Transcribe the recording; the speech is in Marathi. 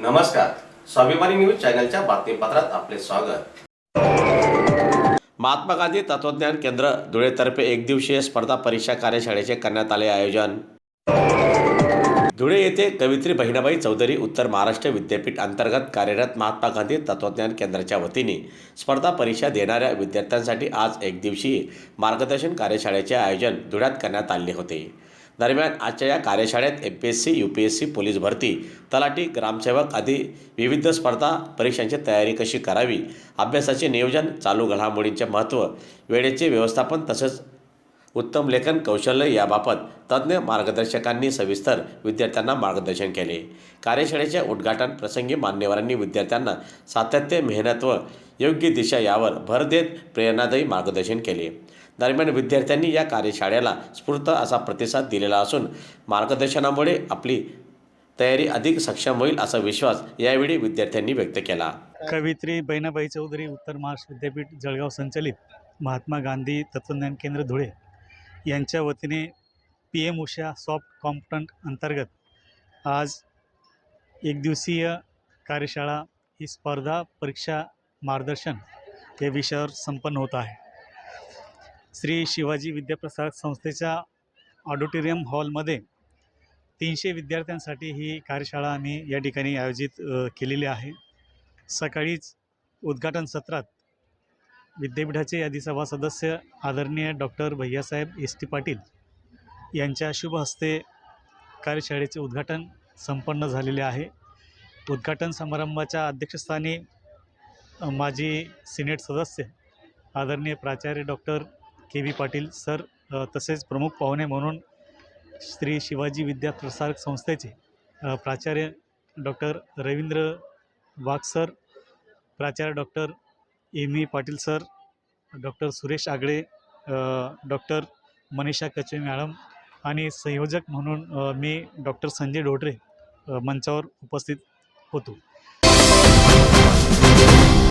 नमस्कार, स्वाभिमानी न्यूज चॅनलच्या बातमीपत्रात आपले स्वागत। महात्मा गांधी तत्वज्ञान केंद्र धुळेतर्फे एक दिवसीय स्पर्धा परीक्षा कार्यशाळेचे करण्यात आले आयोजन। धुळे येथे कवित्री बहिणाबाई चौधरी उत्तर महाराष्ट्र विद्यापीठ अंतर्गत कार्यरत महात्मा गांधी तत्वज्ञान केंद्राच्या वतीने स्पर्धा परीक्षा देणाऱ्या विद्यार्थ्यांसाठी आज एक दिवसीय मार्गदर्शन कार्यशाळेचे आयोजन धुळ्यात करण्यात आले होते। दरम्यान आजच्या या कार्यशाळेत MPSC, UPSC, पोलीस भरती, तलाठी, ग्रामसेवक आदी विविध स्पर्धा परीक्षांची तयारी कशी करावी, अभ्यासाचे नियोजन, चालू घडामोडींचे महत्त्व, वेळेचे व्यवस्थापन तसेच उत्तम लेखन कौशल्य याबाबत तज्ज्ञ मार्गदर्शकांनी सविस्तर विद्यार्थ्यांना मार्गदर्शन केले। कार्यशाळेच्या उद्घाटन प्रसंगी मान्यवरांनी विद्यार्थ्यांना सातत्य, मेहनत व योग्य दिशा यावर भर देत प्रेरणादायी मार्गदर्शन केले। दरम्यान विद्यार्थ्यांनी या कार्यशाळेला स्फूर्त असा प्रतिसाद दिलेला असून मार्गदर्शनामुळे आपली तयारी अधिक सक्षम होईल असा विश्वास यावेळी विद्यार्थ्यांनी व्यक्त केला। कवित्री बहिणाबाई चौधरी उत्तर महाराष्ट्र विद्यापीठ जळगाव संचलित महात्मा गांधी तत्वज्ञान केंद्र धुळे यांच्या वतीने PM उषा सॉफ्ट कॉम्पिटंट अंतर्गत आज एक दिवसीय कार्यशाळा ही स्पर्धा परीक्षा मार्गदर्शन या विषयावर संपन्न होत आहे। श्री शिवाजी विद्याप्रसारक संस्थेच्या ऑडिटोरियम हॉलमध्ये 300 विद्यार्थ्यांसाठी ही कार्यशाळा आम्ही या ठिकाणी आयोजित केलेली आहे। सकाळीच उद्घाटन सत्रात विद्यापीठाचे यादी सभा सदस्य आदरणीय डॉक्टर भैयासाहेब ST पाटील यांच्या शुभ हस्ते कार्यशाळेचे उद्घाटन संपन्न झालेले आहे। उद्घाटन समारंभाच्या अध्यक्षस्थानी माजी सिनेट सदस्य आदरणीय प्राचार्य डॉक्टर KV पाटील सर तसेच प्रमुख पाहुणे म्हणून श्री शिवाजी विद्याप्रसारक संस्थेचे प्राचार्य डॉक्टर रवींद्र वाघ सर, प्राचार्य doctor ME Patil sir, doctor Suresh आगळे, डॉक्टर मनीषा कचवे मॅडम आणि संयोजक म्हणून मी डॉक्टर संजय ढोडरे मंचावर उपस्थित होतो।